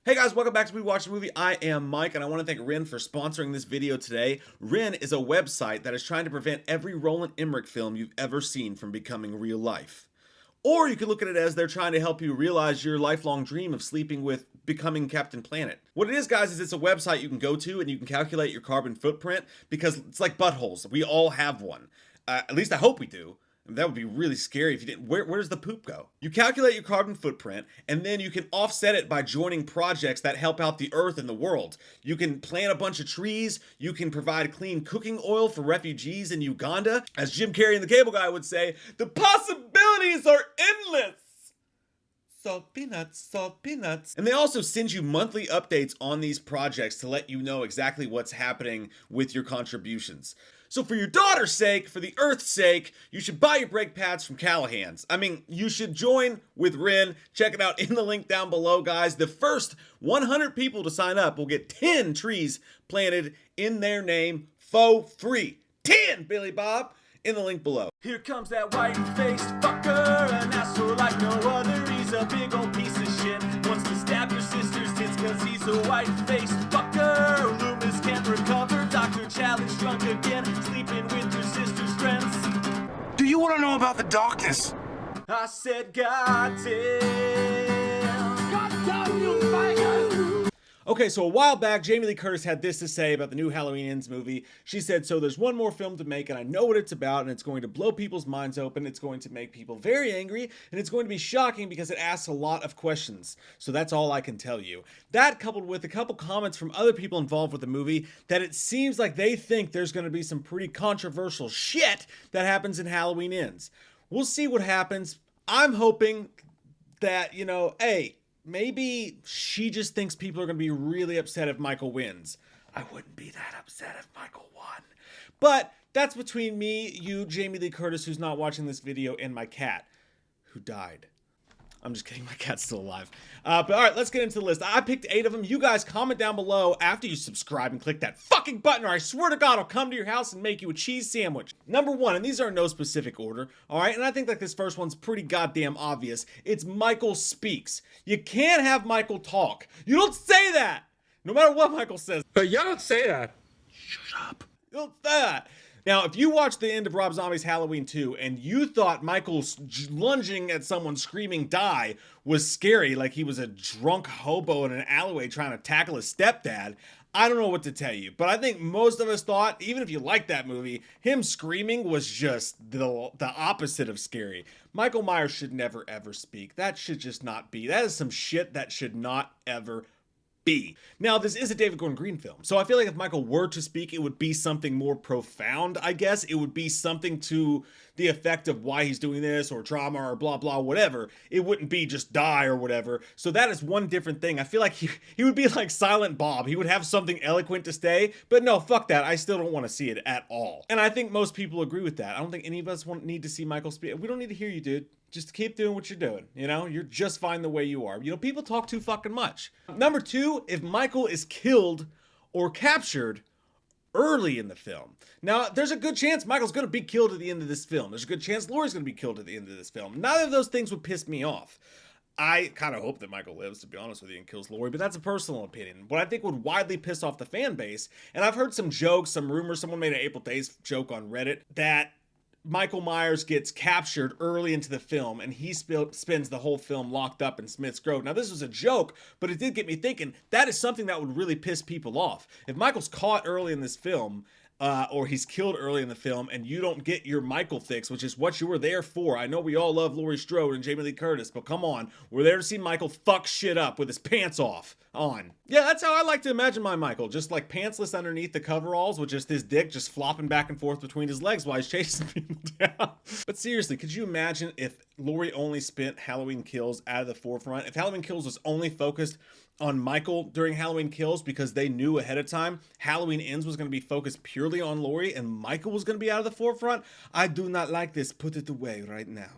Hey guys, welcome back to We Watch the Movie. I am Mike, and I want to thank Ren for sponsoring this video today. Ren is a website that is trying to prevent every Roland Emmerich film you've ever seen from becoming real life. Or you can look at it as they're trying to help you realize your lifelong dream of sleeping with becoming Captain Planet. What it is, guys, is it's a website you can go to and you can calculate your carbon footprint because it's like buttholes. We all have one. At least I hope we do. That would be really scary if you didn't. Where does the poop go? You calculate your carbon footprint, and then you can offset it by joining projects that help out the earth and the world. You can plant a bunch of trees. You can provide clean cooking oil for refugees in Uganda. As Jim Carrey and the Cable Guy would say, the possibilities are endless. Salt peanuts. And they also send you monthly updates on these projects to let you know exactly what's happening with your contributions. So for your daughter's sake, for the Earth's sake, you should buy your brake pads from Callahan's. I mean, you should join with Ren. Check it out in the link down below, guys. The first 100 people to sign up will get 10 trees planted in their name for free. 10, Billy Bob, in the link below. Here comes that white-faced fucker, an asshole like no other. He's a big old piece of shit. Wants to stab your sister's tits cause he's a white-faced fucker. Loomis can't recover. Dr. Challenge drunk again, sleeping with your sister's friends. Do you want to know about the darkness? I said, goddamn. Goddamn you, faggot! Okay, so a while back, Jamie Lee Curtis had this to say about the new Halloween Ends movie. She said, so there's one more film to make, and I know what it's about, and it's going to blow people's minds open. It's going to make people very angry, and it's going to be shocking because it asks a lot of questions. So that's all I can tell you. That, coupled with a couple comments from other people involved with the movie, that it seems like they think there's going to be some pretty controversial shit that happens in Halloween Ends. We'll see what happens. I'm hoping that, hey, maybe she just thinks people are going to be really upset if Michael wins. I wouldn't be that upset if Michael won. But that's between me, you, Jamie Lee Curtis, who's not watching this video, and my cat, who died. I'm just kidding, my cat's still alive. But all right, let's get into the list. I picked 8 of them. You guys comment down below after you subscribe and click that fucking button, or I swear to God, I'll come to your house and make you a cheese sandwich. Number 1, and these are in no specific order, all right? And I think like this first one's pretty goddamn obvious. It's Michael Speaks. You can't have Michael talk. You don't say that, no matter what Michael says. But you don't say that. Shut up. You don't say that. Now, if you watched the end of Rob Zombie's Halloween 2 and you thought Michael's lunging at someone screaming die was scary, like he was a drunk hobo in an alleyway trying to tackle his stepdad, I don't know what to tell you. But I think most of us thought, even if you liked that movie, him screaming was just the opposite of scary. Michael Myers should never ever speak. That should just not be. That is some shit that should not ever be. Now, this is a David Gordon Green film, so I feel like if Michael were to speak, it would be something more profound, I guess. It would be something to the effect of why he's doing this, or trauma, or blah, blah, whatever. It wouldn't be just die or whatever. So that is one different thing. I feel like he would be like Silent Bob. He would have something eloquent to say, but no, fuck that. I still don't want to see it at all. And I think most people agree with that. I don't think any of us need to see Michael speak. We don't need to hear you, dude. Just keep doing what you're doing. You're just fine the way you are. People talk too fucking much. Number 2, if Michael is killed or captured early in the film. Now, there's a good chance Michael's going to be killed at the end of this film. There's a good chance Laurie's going to be killed at the end of this film. Neither of those things would piss me off. I kind of hope that Michael lives, to be honest with you, and kills Laurie, but that's a personal opinion. What I think would widely piss off the fan base, and I've heard some jokes, some rumors, someone made an April Days joke on Reddit, that Michael Myers gets captured early into the film and he spends the whole film locked up in Smith's Grove. Now, this was a joke, but it did get me thinking that is something that would really piss people off. If Michael's caught early in this film, or he's killed early in the film, and you don't get your Michael fix, which is what you were there for. I know we all love Laurie Strode and Jamie Lee Curtis, but come on. We're there to see Michael fuck shit up with his pants off on. Yeah, that's how I like to imagine my Michael. Just like pantsless underneath the coveralls with just his dick just flopping back and forth between his legs while he's chasing people down. But seriously, could you imagine if Laurie only spent Halloween Kills out of the forefront? If Halloween Kills was only focused on Michael during Halloween Kills because they knew ahead of time Halloween Ends was going to be focused purely on Laurie and Michael was going to be out of the forefront? I do not like this. Put it away right now.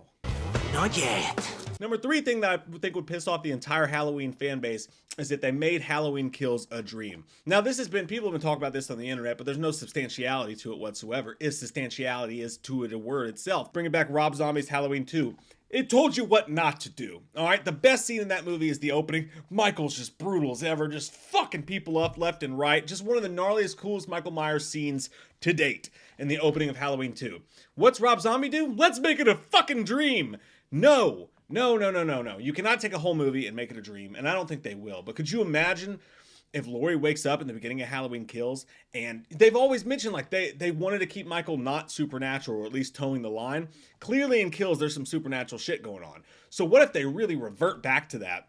Not yet. Number 3 thing that I think would piss off the entire Halloween fan base is that they made Halloween Kills a dream. Now, people have been talking about this on the internet, but there's no substantiality to it whatsoever. If substantiality is to it a word itself. Bringing back Rob Zombie's Halloween 2. It told you what not to do. All right, the best scene in that movie is the opening. Michael's just brutal as ever, just fucking people up left and right. Just one of the gnarliest, coolest Michael Myers scenes to date in the opening of Halloween 2. What's Rob Zombie do? Let's make it a fucking dream. No. No, no, no, no, no. You cannot take a whole movie and make it a dream, and I don't think they will. But could you imagine if Laurie wakes up in the beginning of Halloween Kills, and they've always mentioned like they wanted to keep Michael not supernatural, or at least towing the line. Clearly in Kills there's some supernatural shit going on. So what if they really revert back to that?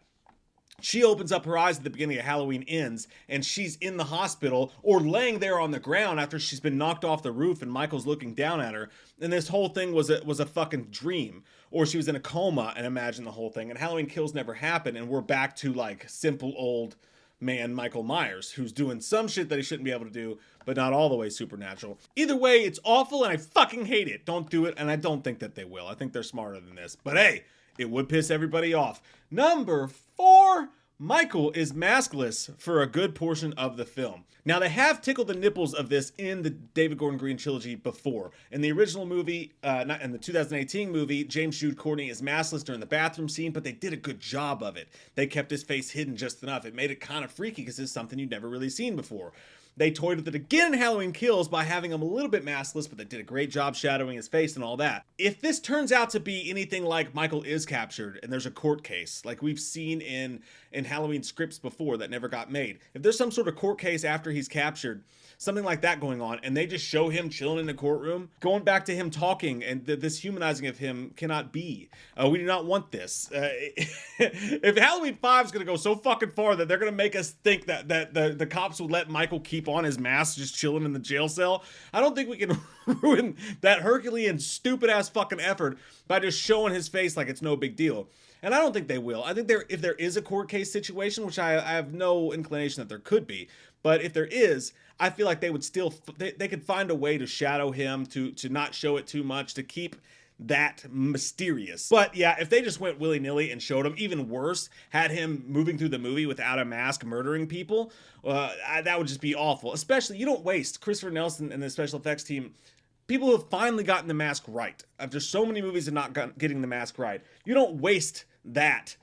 She opens up her eyes at the beginning of Halloween Ends, and she's in the hospital or laying there on the ground after she's been knocked off the roof, and Michael's looking down at her, and this whole thing was a fucking dream. Or she was in a coma and imagined the whole thing, and Halloween Kills never happened, and we're back to like simple old man Michael Myers, who's doing some shit that he shouldn't be able to do, but not all the way supernatural. Either way, it's awful, and I fucking hate it. Don't do it, and I don't think that they will. I think they're smarter than this. But hey, it would piss everybody off. Number 4, Michael is maskless for a good portion of the film. Now, they have tickled the nipples of this in the David Gordon Green trilogy before. In the original movie, not in the 2018 movie, James Jude Courtney is maskless during the bathroom scene, but they did a good job of it. They kept his face hidden just enough. It made it kind of freaky because it's something you'd never really seen before. They toyed with it again in Halloween Kills by having him a little bit maskless, but they did a great job shadowing his face and all that. If this turns out to be anything like Michael is captured and there's a court case, like we've seen in Halloween scripts before that never got made, if there's some sort of court case after he's captured, something like that going on, and they just show him chilling in the courtroom, going back to him talking, and this humanizing of him cannot be. We do not want this. If Halloween 5 is going to go so fucking far that they're going to make us think that the cops will let Michael keep on his mask just chilling in the jail cell, I don't think we can ruin that Herculean stupid ass fucking effort by just showing his face like it's no big deal. And I don't think they will. I think if there is a court case situation, which I have no inclination that there could be, but if there is, I feel like they would still, they could find a way to shadow him, to not show it too much, to keep that mysterious. But yeah, if they just went willy-nilly and showed him, even worse, had him moving through the movie without a mask murdering people, that would just be awful. Especially, you don't waste Christopher Nelson and the special effects team, people who have finally gotten the mask right. After so many movies of not getting the mask right, you don't waste that,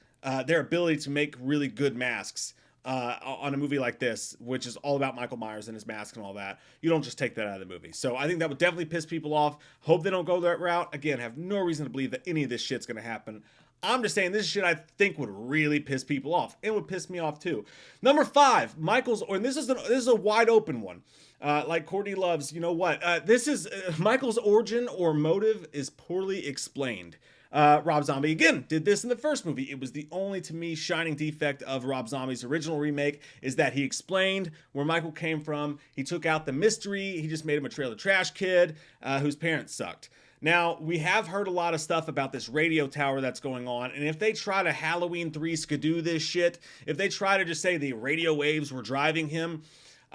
their ability to make really good masks on a movie like this, which is all about Michael Myers and his mask and all that. You don't just take that out of the movie. So I think that would definitely piss people off. Hope they don't go that route. Again, have no reason to believe that any of this shit's gonna happen. I'm just saying this shit I think would really piss people off. It would piss me off too. Number 5, Michael's, and this is a wide open one. Like Courtney loves, you know what? This is Michael's origin or motive is poorly explained. Rob Zombie, again, did this in the first movie. It was the only, to me, shining defect of Rob Zombie's original remake, is that he explained where Michael came from. He took out the mystery. He just made him a trailer trash kid whose parents sucked. Now, we have heard a lot of stuff about this radio tower that's going on, and if they try to Halloween 3 skidoo this shit, if they try to just say the radio waves were driving him,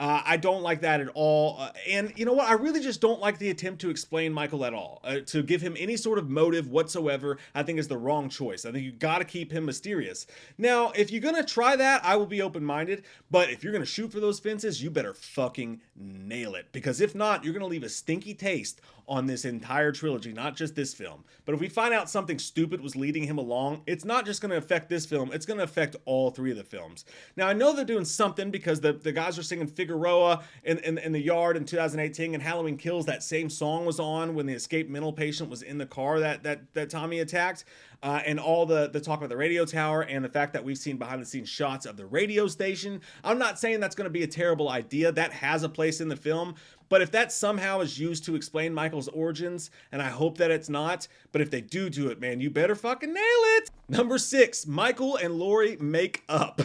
I don't like that at all. And you know what? I really just don't like the attempt to explain Michael at all. To give him any sort of motive whatsoever, I think is the wrong choice. I think you got to keep him mysterious. Now, if you're going to try that, I will be open-minded. But if you're going to shoot for those fences, you better fucking nail it. Because if not, you're going to leave a stinky taste on this entire trilogy, not just this film. But if we find out something stupid was leading him along, it's not just going to affect this film, it's going to affect all 3 of the films. Now, I know they're doing something because the guys are singing Figueroa in the yard in 2018, and Halloween Kills, that same song was on when the escaped mental patient was in the car that Tommy attacked. And all the talk about the radio tower and the fact that we've seen behind the scenes shots of the radio station. I'm not saying that's going to be a terrible idea. That has a place in the film. But if that somehow is used to explain Michael's origins, and I hope that it's not, but if they do it, man, you better fucking nail it. Number 6, Michael and Laurie make up.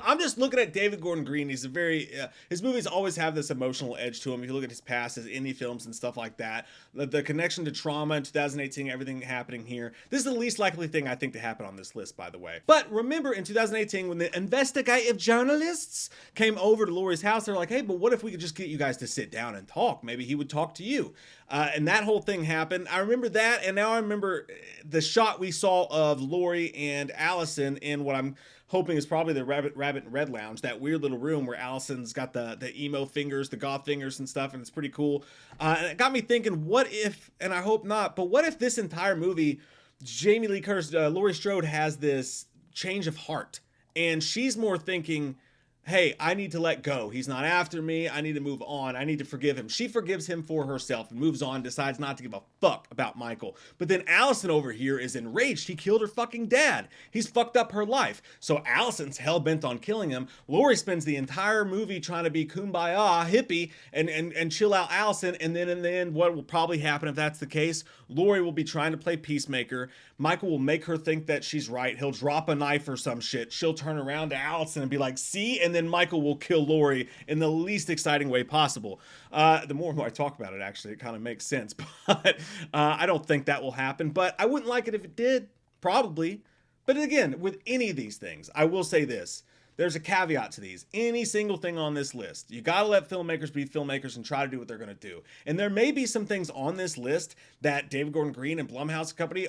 I'm just looking at David Gordon Green. He's a very, his movies always have this emotional edge to him. If you look at his past, his indie films and stuff like that, the connection to trauma in 2018, everything happening here. This is the least likely thing I think to happen on this list, by the way. But remember in 2018, when the investigative journalists came over to Laurie's house, they're like, hey, but what if we could just get you guys to sit down and talk? Maybe he would talk to you. And that whole thing happened. I remember that, and now I remember the shot we saw of Laurie and Allison in what I'm hoping is probably the Rabbit and Red Lounge, that weird little room where Allison's got the emo fingers, the goth fingers and stuff, and it's pretty cool. And it got me thinking, what if, and I hope not, but what if this entire movie, Jamie Lee Curtis, Laurie Strode has this change of heart, and she's more thinking, hey, I need to let go. He's not after me. I need to move on. I need to forgive him. She forgives him for herself and moves on, decides not to give a fuck about Michael. But then Allison over here is enraged. He killed her fucking dad. He's fucked up her life. So Allison's hell-bent on killing him. Laurie spends the entire movie trying to be kumbaya, hippie, and chill out Allison. And then in the end, what will probably happen if that's the case, Laurie will be trying to play peacemaker. Michael will make her think that she's right. He'll drop a knife or some shit. She'll turn around to Allison and be like, see? And then Michael will kill Laurie in the least exciting way possible. The more and more I talk about it, actually, it kind of makes sense. But I don't think that will happen. But I wouldn't like it if it did, probably. But again, with any of these things, I will say this. There's a caveat to these. Any single thing on this list, you gotta let filmmakers be filmmakers and try to do what they're gonna do. And there may be some things on this list that David Gordon Green and Blumhouse Company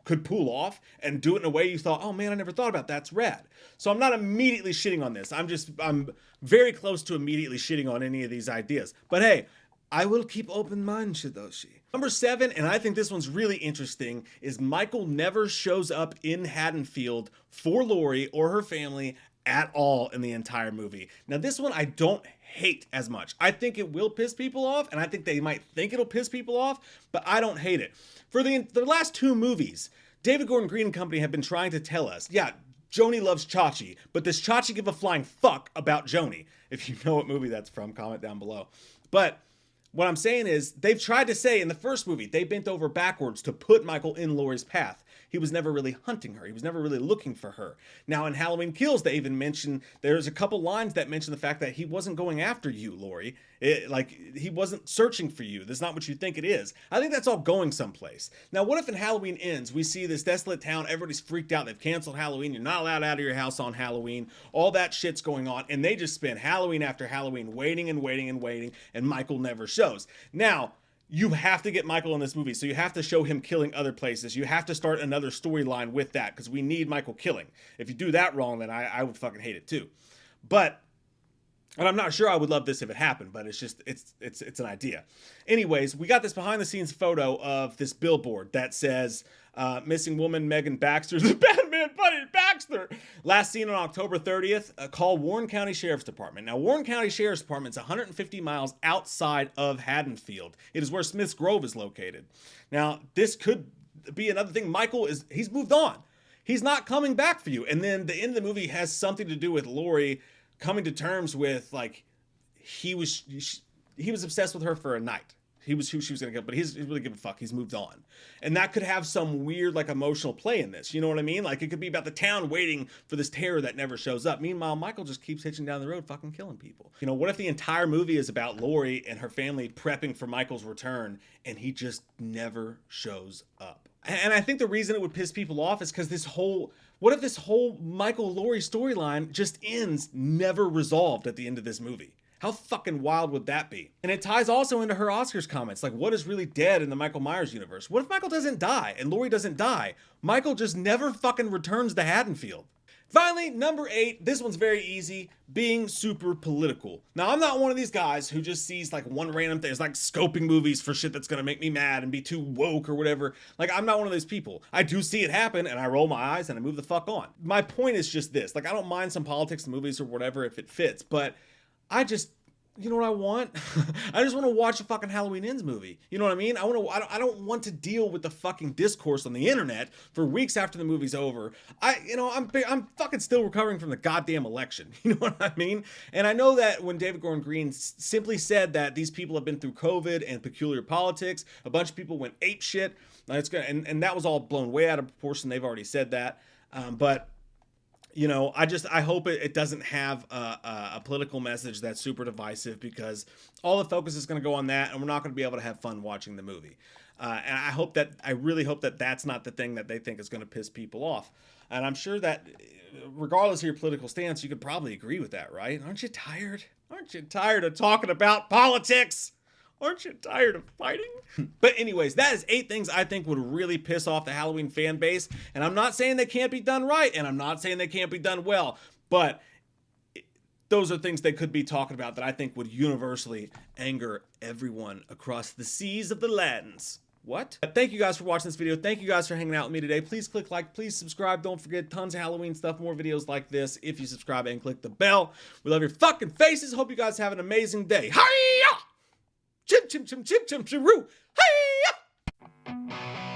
could pull off and do it in a way you thought, oh man, I never thought about that. That's rad. So I'm not immediately shitting on this. I'm very close to immediately shitting on any of these ideas. But hey, I will keep open mind, Shidoshi. Number 7, and I think this one's really interesting, is Michael never shows up in Haddonfield for Laurie or her family at all in the entire movie. Now this one I don't hate as much. I think it will piss people off, and I think they might think it'll piss people off, but I don't hate it. For the last 2 movies, David Gordon Green and company have been trying to tell us, yeah, Joni loves Chachi, but does Chachi give a flying fuck about Joni? If you know what movie that's from, comment down below. But what I'm saying is, they've tried to say in the first movie, they bent over backwards to put Michael in Laurie's path. He was never really hunting her. He was never really looking for her. Now in Halloween Kills, they even mention, there's a couple lines that mention the fact that he wasn't going after you, Laurie. He wasn't searching for you. That's not what you think it is. I think that's all going someplace. Now, what if in Halloween Ends, we see this desolate town, everybody's freaked out, they've canceled Halloween, you're not allowed out of your house on Halloween, all that shit's going on, and they just spend Halloween after Halloween waiting and waiting and waiting, and Michael never shows. Now, you have to get Michael in this movie, so you have to show him killing other places. You have to start another storyline with that, because we need Michael killing. If you do that wrong, then I would fucking hate it too. But, and I'm not sure I would love this if it happened, but it's just, it's an idea. Anyways, we got this behind the scenes photo of this billboard that says, missing woman Megan Baxter, the Batman Bunny Baxter. Last seen on October 30th, call Warren County Sheriff's Department. Now, Warren County Sheriff's Department is 150 miles outside of Haddonfield. It is where Smith's Grove is located. Now, this could be another thing. Michael he's moved on. He's not coming back for you. And then the end of the movie has something to do with Laurie coming to terms with, like, he was obsessed with her for a night. He was who she was going to get, but he's really giving a fuck. He's moved on. And that could have some weird, like, emotional play in this. You know what I mean? Like, it could be about the town waiting for this terror that never shows up. Meanwhile, Michael just keeps hitching down the road, fucking killing people. You know, what if the entire movie is about Laurie and her family prepping for Michael's return, and he just never shows up? And I think the reason it would piss people off is because what if this whole Michael-Laurie storyline just ends never resolved at the end of this movie? How fucking wild would that be? And it ties also into her Oscars comments, like, what is really dead in the Michael Myers universe? What if Michael doesn't die and Laurie doesn't die? Michael just never fucking returns to Haddonfield. Finally, number 8, this one's very easy, being super political. Now, I'm not one of these guys who just sees, like, one random thing. It's like scoping movies for shit that's gonna make me mad and be too woke or whatever. Like, I'm not one of those people. I do see it happen, and I roll my eyes and I move the fuck on. My point is just this. Like, I don't mind some politics in movies or whatever if it fits, but you know what I want? I just want to watch a fucking Halloween Ends movie. You know what I mean? I don't want to deal with the fucking discourse on the internet for weeks after the movie's over. I'm fucking still recovering from the goddamn election. You know what I mean? And I know that when David Gordon Green simply said that these people have been through COVID and peculiar politics, a bunch of people went ape shit. And that was all blown way out of proportion. They've already said that. But you know, I hope it doesn't have a political message that's super divisive, because all the focus is going to go on that, and we're not going to be able to have fun watching the movie. And I really hope that that's not the thing that they think is going to piss people off. And I'm sure that regardless of your political stance, you could probably agree with that, right? Aren't you tired? Aren't you tired of talking about politics Aren't you tired of fighting? But anyways, that is 8 things I think would really piss off the Halloween fan base. And I'm not saying they can't be done right, and I'm not saying they can't be done well, but those are things they could be talking about that I think would universally anger everyone across the seas of the lands. What? Thank you guys for watching this video. Thank you guys for hanging out with me today. Please click like, please subscribe. Don't forget, tons of Halloween stuff, more videos like this if you subscribe and click the bell. We love your fucking faces. Hope you guys have an amazing day. Hiya! Chim chim chim chim chim chim roo. Hiya!